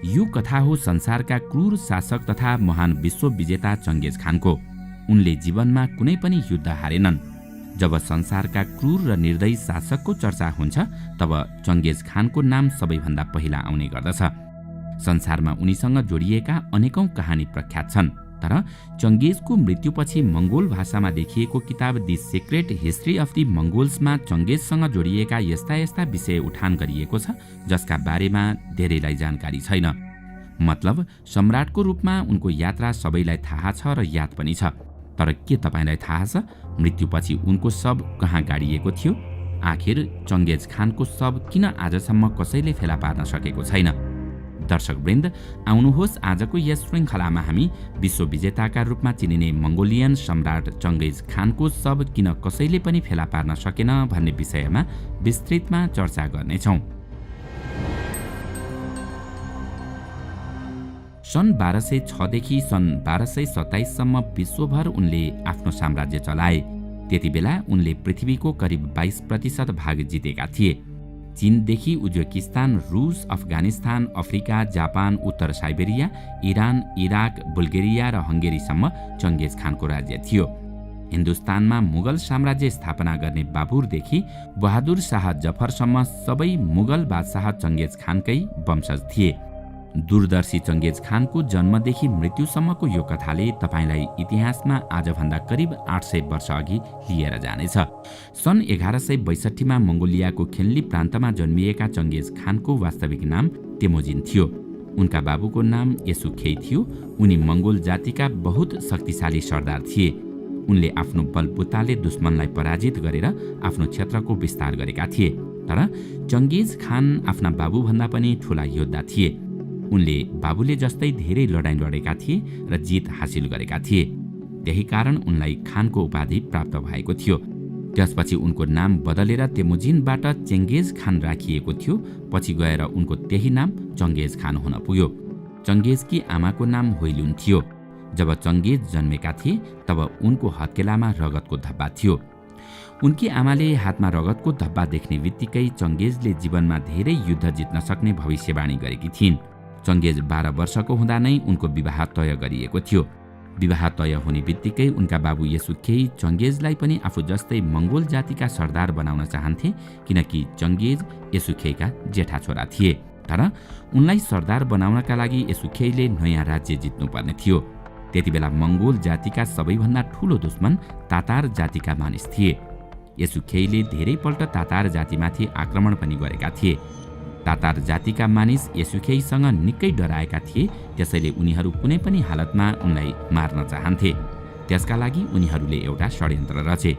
यो कथा हो संसारका क्रूर शासक तथा महान विश्व विजेता चङ्गेज खानको। उनले जीवनमा कुनै पनि युद्ध हारेनन्। जब संसारका क्रूर र निर्दयी शासकको चर्चा हुन्छ तब चङ्गेज खानको नाम सबैभन्दा पहिला आउने गर्दछ। संसारमा उनीसँग जोडिएका अनेकौं कहानी प्रख्यात छन्, तर चङ्गेजको मृत्युपछि मंगोल भाषामा देखिएको किताब the secret history of the मंगोल्समा चङ्गेजसँग जोडिएका यस्ता विषय उठान गरिएको छ जसका बारेमा धेरैलाई जानकारी छैन। मतलब सम्राटको रूपमा उनको यात्रा सबैलाई थाहा छ र याद पनि छ, तर के तपाईलाई थाहा छ मृत्युपछि उनको शव कहाँ गाडिएको थियो? आखिर चङ्गेज खानको शव किन आजसम्म कसैले फेला पार्न सकेको छैन? दर्शकवृन्द, आउनुहोस् आजको यस श्रृङ्खलामा हामी विश्व विजेताका रूपमा चिनिने मंगोलियन सम्राट चङ्गेज खानको शव किन कसैले पनि फेला पार्न सकेन भन्ने विषयमा विस्तृतमा चर्चा गर्नेछौँ। सन् 1206 देखि सन् 1227 सम्म विश्वभर उनले आफ्नो साम्राज्य चलाए। त्यतिबेला उनले पृथ्वीको करिब 22% भाग जितेका थिए। चीनदेखि उज्बेकिस्तान, रूस, अफगानिस्तान, अफ्रिका, जापान, उत्तर साइबेरिया, इरान, इराक, बुल्गेरिया र हंगेरीसम्म चङ्गेज खानको राज्य थियो। हिन्दुस्तानमा मुगल साम्राज्य स्थापना गर्ने बाबुरदेखि बहादुर शाह जफरसम्म सबै मुगल बादशाह चङ्गेज खानकै वंशज थिए। दूरदर्शी चङ्गेज खानको जन्मदेखि मृत्युसम्मको यो कथाले तपाईलाई इतिहासमा आजभन्दा करिब 800 वर्ष अघि लिएर जानेछ। सन् 1162 मा मंगोलियाको खेन्ली प्रान्तमा जन्मिएका चङ्गेज खानको वास्तविक नाम तेमोजिन थियो। उनका बाबुको नाम यसुखेई थियो। उनी मंगोल जातिका बहुत शक्तिशाली सरदार थिए। उनले आफ्नो बलबुताले दुश्मनलाई पराजित गरेर आफ्नो क्षेत्रको विस्तार गरेका थिए। तर चङ्गेज खान आफ्ना बाबुभन्दा पनि ठूला योद्धा थिए। उनले बाबुले जस्तै धेरै लडाईँ लडेका थिए र जित हासिल गरेका थिए। त्यही कारण उनलाई खानको उपाधि प्राप्त भएको थियो। त्यसपछि उनको नाम बदलेर तेमुजिनबाट चेङ्गेज खान राखिएको थियो। पछि गएर उनको त्यही नाम चङ्गेज खान हुन पुग्यो। चङ्गेजकी आमाको नाम होइलुन थियो। जब चङ्गेज जन्मेका थिए तब उनको हत्केलामा रगतको धब्बा थियो। उनकी आमाले हातमा रगतको धब्बा देख्ने बित्तिकै चङ्गेजले जीवनमा धेरै युद्ध जित्न सक्ने भविष्यवाणी गरेकी थिइन्। चङ्गेज 12 वर्षको हुँदा नै उनको विवाह तय गरिएको थियो। विवाह तय हुने बित्तिकै उनका बाबु यसुखेई चङ्गेजलाई पनि आफू जस्तै मंगोल जातिका सरदार बनाउन चाहन्थे, किनकि चङ्गेज यसुखेईका जेठा छोरा थिए। तर उनलाई सरदार बनाउनका लागि यसुखेईले नयाँ राज्य जित्नुपर्ने थियो। त्यतिबेला मंगोल जातिका सबैभन्दा ठूलो दुश्मन तातार जातिका मानिस थिए। यसुखेईले धेरैपल्ट तातार जातिमाथि आक्रमण पनि गरेका थिए। तातार जातिका मानिस यसुखेईसँग निकै डराएका थिए, त्यसैले उनीहरू कुनै पनि हालतमा उनलाई मार्न चाहन्थे। त्यसका लागि उनीहरूले एउटा षड्यन्त्र रचे।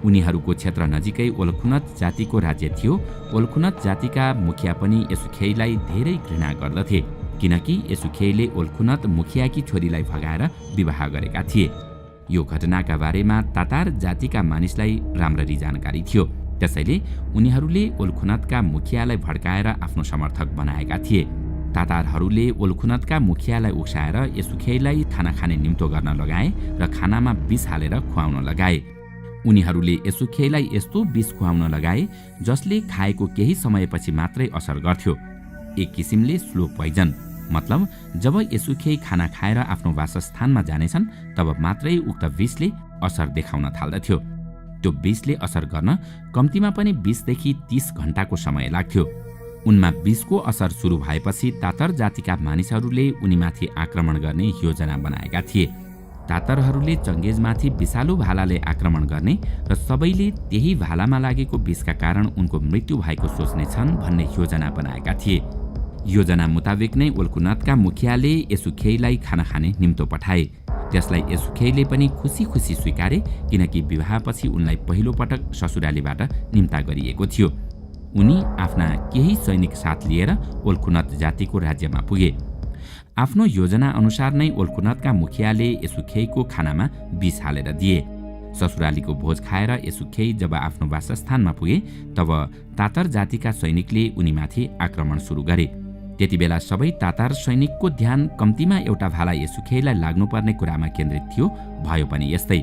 उनीहरूको क्षेत्र नजिकै ओल्खुनत जातिको राज्य थियो। ओल्खुनत जातिका मुखिया पनि यसुखेईलाई धेरै घृणा गर्दथे, किनकि यसुखेईले ओल्खुनत मुखियाकी छोरीलाई भगाएर विवाह गरेका थिए। यो घटनाका बारेमा तातार जातिका मानिसलाई राम्ररी जानकारी थियो। त्यसैले उनीहरूले ओल्खुनतका मुखियालाई भड्काएर आफ्नो समर्थक बनाएका थिए। तातारहरूले ओल्खुनतका मुखियालाई उक्साएर यसुखेईलाई खाना खाने निम्तो गर्न लगाए र खानामा विष हालेर खुवाउन लगाए। उनीहरूले यसुखेईलाई यस्तो विष खुवाउन लगाए जसले खाएको केही समयपछि मात्रै असर गर्थ्यो। एक किसिमले स्लो पोइजन। मतलब जब यसुखेई खाना खाएर आफ्नो वासस्थानमा जानेछन् तब मात्रै उक्त विषले असर देखाउन थाल्दथ्यो। त्यो विषले असर गर्न कम्तीमा पनि 20 देखि 30 घण्टाको समय लाग्थ्यो। उनमा विषको असर सुरु भएपछि तातर जातिका मानिसहरूले उनीमाथि आक्रमण गर्ने योजना बनाएका थिए। तातरहरूले चङ्गेजमाथि विषालु भालाले आक्रमण गर्ने र सबैले त्यही भालामा लागेको विषका कारण उनको मृत्यु भएको सोच्नेछन् भन्ने योजना बनाएका थिए। योजना मुताबिक नै ओल्खुनतका मुखियाले यसुखेईलाई खाना खाने निम्तो पठाए। त्यसलाई यसुखेईले पनि खुसी खुसी स्वीकारे, किनकि विवाहपछि उनलाई पहिलो पटक ससुरालीबाट निम्ता गरिएको थियो। उनी आफ्ना केही सैनिक साथ लिएर ओल्खुनत जातिको राज्यमा पुगे। आफ्नो योजना अनुसार नै ओल्खुनतका मुखियाले यसुखेईको खानामा विष हालेर दिए। ससुरालीको भोज खाएर यसुखेई जब आफ्नो वासस्थानमा पुगे तब तातर जातिका सैनिकले उनीमाथि आक्रमण सुरु गरे। त्यतिबेला सबै तातार सैनिकको ध्यान कम्तीमा एउटा भाला यसुखेईलाई लाग्नुपर्ने कुरामा केन्द्रित थियो। भयो पनि यस्तै।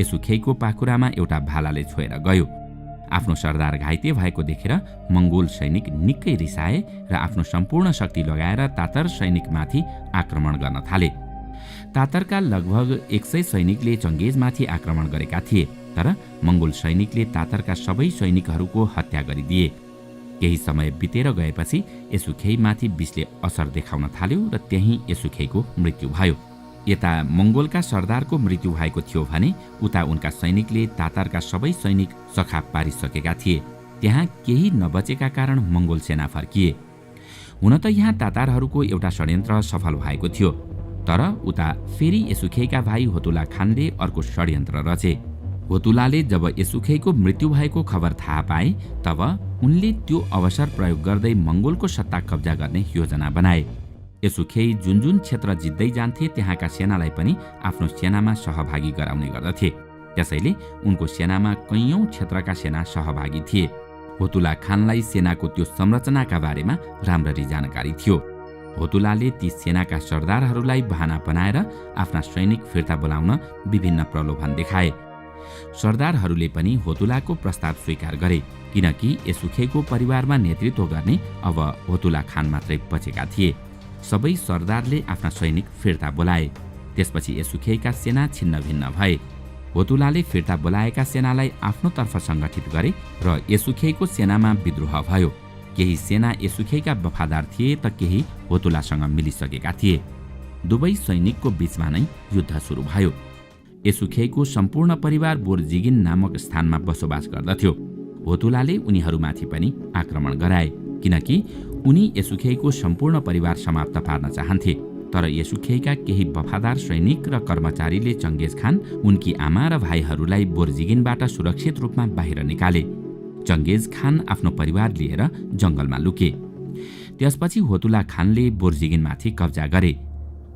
यसुखेईको पाखुरामा एउटा भालाले छोएर गयो। आफ्नो सरदार घाइते भएको देखेर मङ्गोल सैनिक निकै रिसाए र आफ्नो सम्पूर्ण शक्ति लगाएर तातर सैनिकमाथि आक्रमण गर्न थाले। तातरका लगभग 100 सैनिकले चङ्गेजमाथि आक्रमण गरेका थिए, तर मङ्गोल सैनिकले तातरका सबै सैनिकहरूको हत्या गरिदिए। केही समय बितेर गएपछि यसुखेइमाथि विषले असर देखाउन थाल्यो र त्यहीँ यसुखेइको मृत्यु भयो। यता मङ्गोलका सरदारको मृत्यु भएको थियो भने उता उनका सैनिकले तातारका सबै सैनिक सखाप पारिसकेका थिए। त्यहाँ केही नबचेका कारण मङ्गोल सेना फर्किए। हुन त यहाँ तातारहरूको एउटा षड्यन्त्र सफल भएको थियो, तर उता फेरि यसुखेइका भाइ होतुला खानले अर्को षड्यन्त्र रचे। होतुलाले जब यसुखेइको मृत्यु भएको खबर थाहा पाए तब उनले त्यो अवसर प्रयोग गर्दै मङ्गोलको सत्ता कब्जा गर्ने योजना बनाए। यसुखेइ जुन जुन क्षेत्र जित्दै जान्थे त्यहाँका सेनालाई पनि आफ्नो सेनामा सहभागी गराउने गर्दथे। त्यसैले उनको सेनामा कैयौं क्षेत्रका सेना सहभागी थिए। होतुला खानलाई सेनाको त्यो संरचनाका बारेमा राम्ररी जानकारी थियो। होतुलाले ती सेनाका सरदारहरूलाई बहाना बनाएर आफ्ना सैनिक फिर्ता बोलाउन विभिन्न प्रलोभन देखाए। सरदारहरूले पनि होतुलाको प्रस्ताव स्वीकार गरे, किनकि यसुखेइको परिवारमा नेतृत्व गर्ने अब होतुला खान मात्रै बचेका थिए। सबै सरदारले आफ्ना सैनिक फिर्ता बोलाए। त्यसपछि यसुखेइका सेना छिन्न भिन्न भए। होतुलाले फिर्ता बोलाएका सेनालाई आफ्नो तर्फ सङ्गठित गरे र यसुखेइको सेनामा विद्रोह भयो। केही सेना यसुखेइका वफादार थिए त केही होतुलासँग मिलिसकेका थिए। दुवै सैनिकको बीचमा नै युद्ध सुरु भयो। यसुखेइको सम्पूर्ण परिवार बोर्जिगिन नामक स्थानमा बसोबास गर्दथ्यो। होतुलाले उनीहरूमाथि पनि आक्रमण गराए, किनकि उनी यसुखेइको सम्पूर्ण परिवार समाप्त पार्न चाहन्थे। तर यसुखेइका केही वफादार सैनिक र कर्मचारीले चङ्गेज खान, उनकी आमा र भाइहरूलाई बोर्जिगिनबाट सुरक्षित रूपमा बाहिर निकाले। चङ्गेज खान आफ्नो परिवार लिएर जङ्गलमा लुके। त्यसपछि होतुला खानले बोर्जिगिनमाथि कब्जा गरे।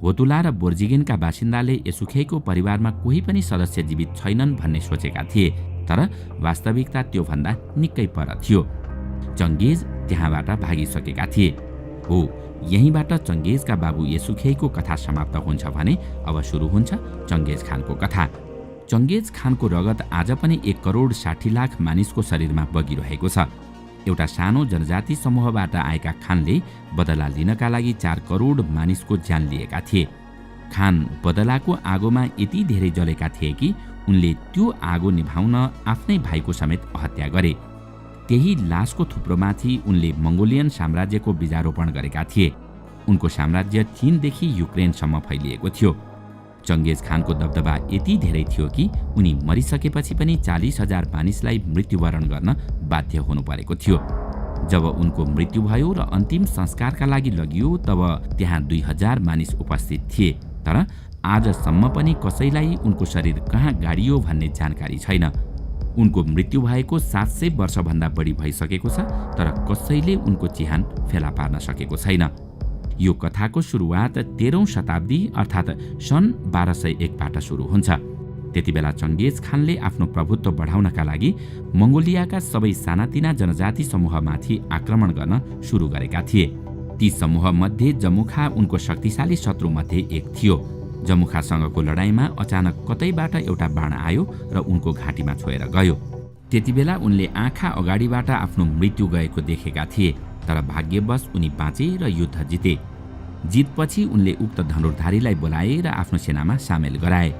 होतुला र बोर्जिगिनका बासिन्दाले यसुखेइको परिवारमा कोही पनि सदस्य जीवित छैनन् भन्ने सोचेका थिए, तर वास्तविकता त्योभन्दा निकै पर थियो। चङ्गेज त्यहाँबाट भागिसकेका थिए। हो, यहीँबाट चङ्गेजका बाबु यसुखेइको कथा समाप्त हुन्छ भने अब सुरु हुन्छ चङ्गेज खानको कथा। चङ्गेज खानको रगत आज पनि 1,60,00,000 मानिसको शरीरमा बगिरहेको छ। एउटा सानो जनजाति समूहबाट आएका खानले बदला लिनका लागि 4 करोड मानिसको ज्यान लिएका थिए। खान बदलाको आगोमा यति धेरै जलेका थिए कि उनले त्यो आगो निभाउन आफ्नै भाइको समेत हत्या गरे। त्यही लासको थुप्रोमाथि उनले मङ्गोलियन साम्राज्यको बीजारोपण गरेका थिए। उनको साम्राज्य चीनदेखि युक्रेनसम्म फैलिएको थियो। चङ्गेज खानको दबदबा यति धेरै थियो कि उनी मरिसकेपछि पनि 40,000 मानिसलाई मृत्युवरण गर्न बाध्य हुनु परेको थियो। जब उनको मृत्यु भयो र अन्तिम संस्कारका लागि लगियो तब त्यहाँ 2,000 मानिस उपस्थित थिए, तर आजसम्म पनि कसैलाई उनको शरीर कहाँ गाडियो भन्ने जानकारी छैन। उनको मृत्यु भएको 700 वर्षभन्दा बढी भइसकेको छ, तर कसैले उनको चिहान फेला पार्न सकेको छैन। यो कथाको सुरुवात 13औं शताब्दी अर्थात् सन् 1201बाट सुरु हुन्छ। त्यतिबेला चङ्गेज खानले आफ्नो प्रभुत्व बढाउनका लागि मङ्गोलियाका सबै सानातिना जनजाति समूहमाथि आक्रमण गर्न सुरु गरेका थिए। ती समूहमध्ये जमुखा उनको शक्तिशाली शत्रुमध्ये एक थियो। जमुखासँगको लडाईँमा अचानक कतैबाट एउटा बाण आयो र उनको घाँटीमा छोएर गयो। त्यतिबेला उनले आँखा अगाडिबाट आफ्नो मृत्यु गएको देखेका थिए, तर भाग्यवश उनी बाँचे र युद्ध जिते। जितपछि उनले उक्त धनुर्धारीलाई बोलाए र आफ्नो सेनामा सामेल गराए।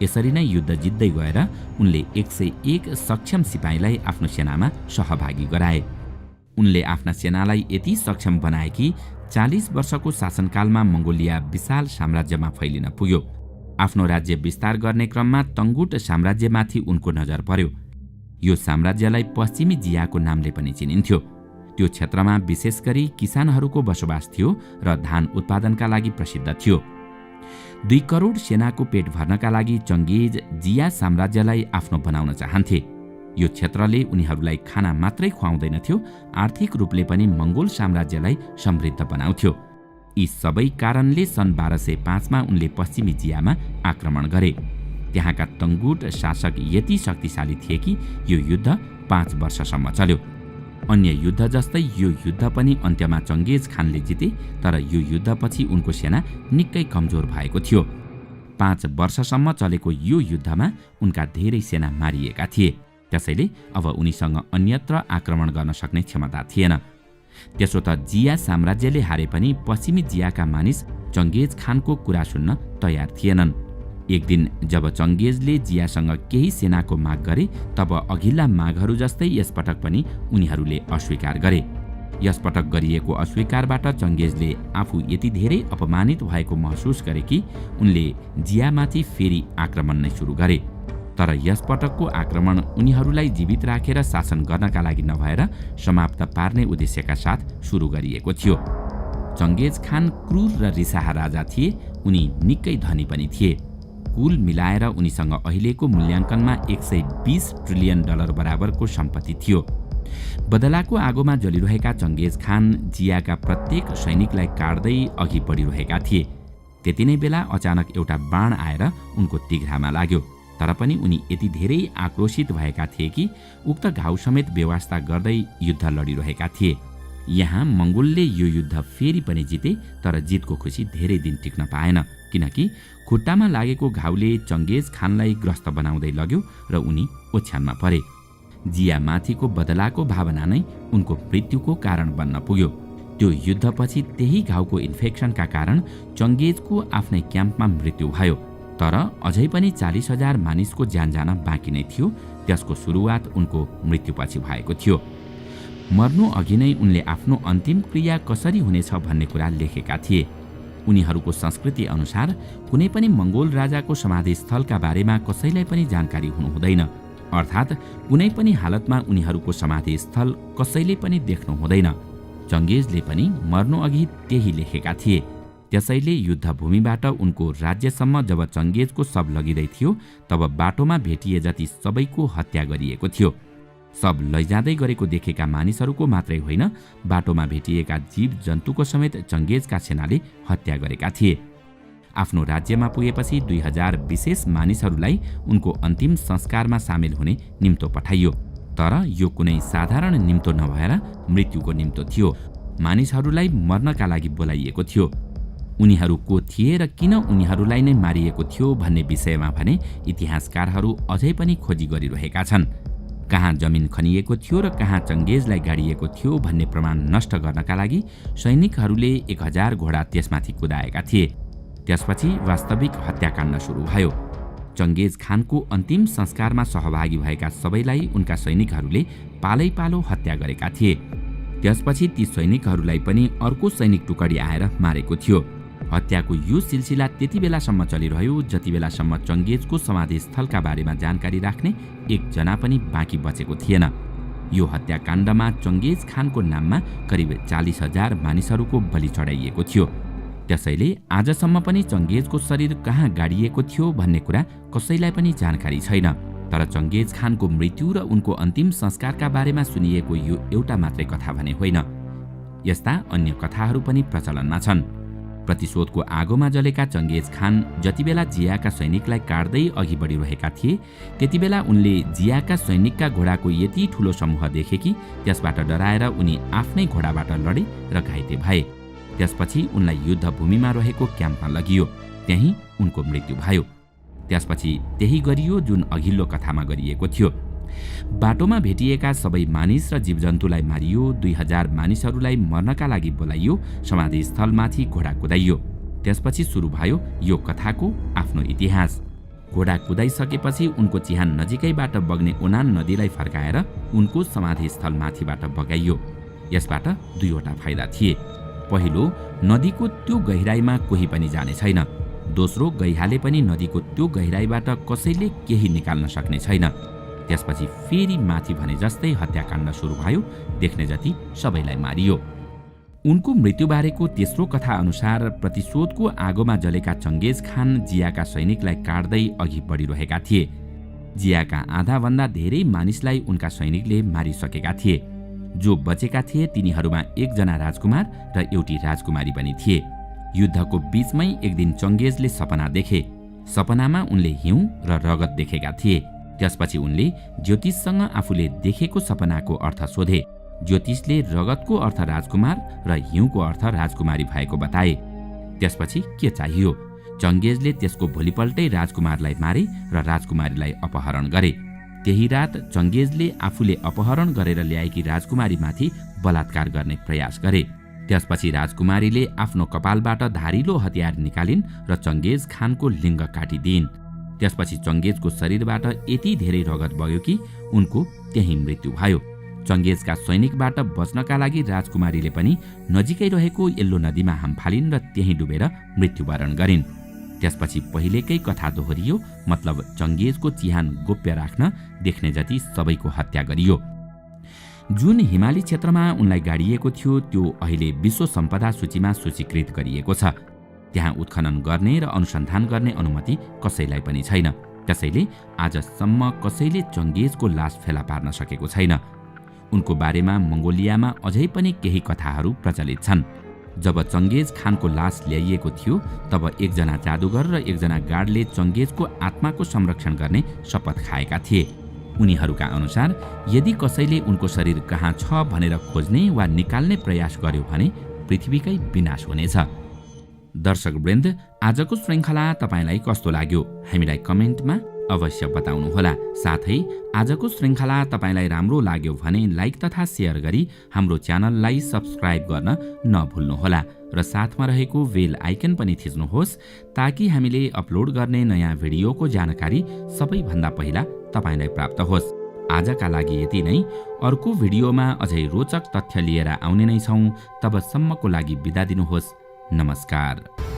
यसरी नै युद्ध जित्दै गएर उनले 101 सक्षम सिपाहीलाई आफ्नो सेनामा सहभागी गराए। उनले आफ्ना सेनालाई यति सक्षम बनाए कि 40 वर्षको शासनकालमा मङ्गोलिया विशाल साम्राज्यमा फैलिन पुग्यो। आफ्नो राज्य विस्तार गर्ने क्रममा तङ्गुट साम्राज्यमाथि उनको नजर पर्यो। यो साम्राज्यलाई पश्चिमी जियाको नामले पनि चिनिन्थ्यो। त्यो क्षेत्रमा विशेष गरी किसानहरूको बसोबास थियो र धान उत्पादनका लागि प्रसिद्ध थियो। 2 करोड सेनाको पेट भर्नका लागि चङ्गेज जिया साम्राज्यलाई आफ्नो बनाउन चाहन्थे। यो क्षेत्रले उनीहरूलाई खाना मात्रै खुवाउँदैनथ्यो, आर्थिक रूपले पनि मङ्गोल साम्राज्यलाई समृद्ध बनाउँथ्यो। यी सबै कारणले सन् 1205मा उनले पश्चिमी जियामा आक्रमण गरे। त्यहाँका तङ्गुट शासक यति शक्तिशाली थिए कि यो युद्ध 5 वर्षसम्म चल्यो। अन्य युद्ध जस्तै यो युद्ध पनि अन्त्यमा चङ्गेज खानले जिते, तर यो युद्धपछि उनको सेना निकै कमजोर भएको थियो। 5 वर्षसम्म चलेको यो युद्धमा उनका धेरै सेना मारिएका थिए। त्यसैले अब उनीसँग अन्यत्र आक्रमण गर्न सक्ने क्षमता थिएन। त्यसो त जिया साम्राज्यले हारे पनि पश्चिमी जियाका मानिस चङ्गेज खानको कुरा सुन्न तयार थिएनन्। एक दिन जब चङ्गेजले जियासँग केही सेनाको माग गरे तब अघिल्ला मागहरू जस्तै यसपटक पनि उनीहरूले अस्वीकार गरे। यसपटक गरिएको अस्वीकारबाट चङ्गेजले आफू यति धेरै अपमानित भएको महसुस गरे कि उनले जियामाथि फेरि आक्रमण नै सुरु गरे। तर यसपटकको आक्रमण उनीहरूलाई जीवित राखेर शासन गर्नका लागि नभएर समाप्त पार्ने उद्देश्यका साथ सुरु गरिएको थियो। चङ्गेज खान क्रूर र रिसाहा राजा थिए। उनी निकै धनी पनि थिए। कुल मिलाएर उनीसँग अहिलेको मूल्याङ्कनमा 120 ट्रिलियन डलर बराबरको सम्पत्ति थियो। बदलाको आगोमा जलिरहेका चङ्गेज खान जियाका प्रत्येक सैनिकलाई काट्दै अघि बढिरहेका थिए। त्यति नै बेला अचानक एउटा बाण आएर उनको तिघ्रामा लाग्यो। तर पनि उनी यति धेरै आक्रोशित भएका थिए कि उक्त घाउ समेत व्यवस्था गर्दै युद्ध लडिरहेका थिए। यहाँ मंगोलले यो युद्ध फेरि पनि जिते, तर जितको खुसी धेरै दिन टिक्न पाएन, किनकि खुट्टामा लागेको घाउले चङ्गेज खानलाई ग्रस्त बनाउँदै लग्यो र उनी ओछ्यानमा परे। जिया माथिको बदलाको भावना नै उनको मृत्युको कारण बन्न पुग्यो। त्यो युद्धपछि त्यही घाउको इन्फेक्सनका कारण चङ्गेजको आफ्नै क्याम्पमा मृत्यु भयो। तर अझै पनि 40,000 मानिसको ज्यान जान बाँकी नै थियो। त्यसको सुरुवात उनको मृत्युपछि भएको थियो। मर्नु अघि नै उनले आफ्नो अन्तिम क्रिया कसरी हुनेछ भन्ने कुरा लेखेका थिए। उनीहरूको संस्कृति अनुसार कुनै पनि मंगोल राजाको समाधिस्थलका बारेमा कसैलाई पनि जानकारी हुनु हुँदैन, अर्थात् कुनै पनि हालतमा उनीहरूको समाधिस्थल कसैले पनि देख्नु हुँदैन। चङ्गेजले पनि मर्नु अघि त्यही लेखेका थिए। त्यसैले युद्धभूमिबाट उनको राज्यसम्म जब चङ्गेजको शव लगिँदै थियो तब बाटोमा भेटिए जति सबैको हत्या गरिएको थियो। शव लैजाँदै गरेको देखेका मानिसहरूको मात्रै होइन, बाटोमा भेटिएका जीव जन्तुको समेत चङ्गेजका सेनाले हत्या गरेका थिए। आफ्नो राज्यमा पुगेपछि 2000 विशेष मानिसहरूलाई उनको अन्तिम संस्कारमा सामेल हुने निम्तो पठाइयो। तर यो कुनै साधारण निम्तो नभएर मृत्युको निम्तो थियो। मानिसहरूलाई मर्नका लागि बोलाइएको थियो। उनीहरू को थिए र किन उनीहरूलाई नै मारिएको थियो भन्ने विषयमा भने इतिहासकारहरू अझै पनि खोजी गरिरहेका छन्। कहाँ जमिन खनिएको थियो र कहाँ चङ्गेजलाई गाडिएको थियो भन्ने प्रमाण नष्ट गर्नका लागि सैनिकहरूले 1000 घोडा त्यसमाथि कुदाएका थिए। त्यसपछि वास्तविक हत्याकाण्ड सुरु भयो। चङ्गेज खानको अन्तिम संस्कारमा सहभागी भएका सबैलाई उनका सैनिकहरूले पालै पालो हत्या गरेका थिए। त्यसपछि ती सैनिकहरूलाई पनि अर्को सैनिक टुकडी आएर मारेको थियो। हत्याको यो सिलसिला त्यति बेलासम्म चलिरह्यो जति बेलासम्म चङ्गेजको समाधिस्थलका बारेमा जानकारी राख्ने एकजना पनि बाँकी बचेको थिएन। यो हत्याकाण्डमा चङ्गेज खानको नाममा करिब 40,000 मानिसहरूको बलि चढाइएको थियो। त्यसैले आजसम्म पनि चङ्गेजको शरीर कहाँ गाडिएको थियो भन्ने कुरा कसैलाई पनि जानकारी छैन। तर चङ्गेज खानको मृत्यु र उनको अन्तिम संस्कारका बारेमा सुनिएको यो एउटा मात्रै कथा भने होइन। यस्ता अन्य कथाहरू पनि प्रचलनमा छन्। प्रतिशोधको आगोमा जलेका चङ्गेज खान जति बेला जियाका सैनिकलाई काट्दै अघि बढिरहेका थिए त्यति बेला उनले जियाका सैनिकका घोडाको यति ठूलो समूह देखे कि त्यसबाट डराएर उनी आफ्नै घोडाबाट लडे र घाइते भए। त्यसपछि उनलाई युद्धभूमिमा रहेको क्याम्पमा लगियो। त्यहीं उनको मृत्यु भयो। त्यसपछि त्यही गरियो जुन अघिल्लो कथामा गरिएको थियो। बाटोमा भेटिएका सबै मानिस र जीवजन्तुलाई मारियो। 2000 मानिसहरूलाई मर्नका लागि बोलाइयो। समाधिस्थलमाथि घोडा कुदाइयो। त्यसपछि सुरु भयो यो कथाको आफ्नो इतिहास। घोडा कुदाइसकेपछि उनको चिहान नजिकैबाट बग्ने ओनान नदीलाई फर्काएर उनको समाधिस्थलमाथिबाट बगाइयो। यसबाट दुईवटा फाइदा थिए। पहिलो, नदीको त्यो गहिराईमा कोही पनि जाने छैन। दोस्रो, गैहाले पनि नदीको त्यो गहिराईबाट कसैले केही निकाल्न सक्ने छैन। त्यसपछि फेरि माथि भने जस्तै हत्याकाण्ड सुरु भयो। देख्ने जति सबैलाई मारियो। उनको मृत्युबारेको तेस्रो कथा अनुसार प्रतिशोधको आगोमा जलेका चङ्गेज खान जियाका सैनिकलाई काट्दै अघि बढिरहेका थिए। जियाका आधाभन्दा धेरै मानिसलाई उनका सैनिकले मारिसकेका थिए। जो बचेका थिए तिनीहरूमा एकजना राजकुमार र एउटी राजकुमारी पनि थिए। युद्धको बीचमै एक दिन चङ्गेजले सपना देखे। सपनामा उनले हिउँ र रगत देखेका थिए। त्यसपछि उनले ज्योतिषसँग आफूले देखेको सपनाको अर्थ सोधे। ज्योतिषले रगतको अर्थ राजकुमार र हिउँको अर्थ राजकुमारी भएको बताए। त्यसपछि के चाहियो? चङ्गेजले त्यसको भोलिपल्टै राजकुमारलाई मारे र राजकुमारीलाई अपहरण गरे। त्यही रात चङ्गेजले आफूले अपहरण गरेर ल्याएकी राजकुमारीमाथि बलात्कार गर्ने प्रयास गरे। त्यसपछि राजकुमारीले आफ्नो कपालबाट धारिलो हतियार निकालिन् र चङ्गेज खानको लिङ्ग काटिदिइन्। त्यसपछि चङ्गेजको शरीरबाट यति धेरै रगत बग्यो कि उनको त्यही मृत्यु भयो। चङ्गेजका सैनिकबाट बच्नका लागि राजकुमारीले पनि नजिकै रहेको यल्लो नदीमा हाम फालिन् र त्यही डुबेर मृत्युवरण गरिन्। त्यसपछि पहिलेकै कथा दोहोरियो, मतलब चङ्गेजको चिहान गोप्य राख्न देख्ने जति सबैको हत्या गरियो। जुन हिमाली क्षेत्रमा उनलाई गाडिएको थियो त्यो अहिले विश्व सम्पदा सूचीमा सूचीकृत गरिएको छ। त्यहाँ उत्खनन गर्ने र अनुसन्धान गर्ने अनुमति कसैलाई पनि छैन। त्यसैले आजसम्म कसैले चङ्गेजको लास फेला पार्न सकेको छैन। उनको बारेमा मङ्गोलियामा अझै पनि केही कथाहरू प्रचलित छन्। जब चङ्गेज खानको लास ल्याइएको थियो तब एकजना जादुगर र एकजना गार्डले चङ्गेजको आत्माको संरक्षण गर्ने शपथ खाएका थिए। उनीहरूका अनुसार यदि कसैले उनको शरीर कहाँ छ भनेर खोज्ने वा निकाल्ने प्रयास गर्यो भने पृथ्वीकै विनाश हुनेछ। दर्शकवृन्द, आजको श्रृङ्खला तपाईलाई कस्तो लाग्यो हामीलाई कमेन्टमा अवश्य बताउनुहोला। साथै आजको श्रृङ्खला तपाईलाई राम्रो लाग्यो भने लाइक तथा सेयर गरी हाम्रो च्यानललाई सब्स्क्राइब गर्न नभुल्नुहोला र साथमा रहेको बेल आइकन पनि थिच्नुहोस् ताकि हामीले अपलोड गर्ने नयाँ भिडियोको जानकारी सबैभन्दा पहिला तपाईलाई प्राप्त होस्। आजका लागि यति नै। अर्को भिडियोमा अझै रोचक तथ्य लिएर आउने नै छौँ। तबसम्मको लागि बिदा दिनुहोस्। नमस्कार।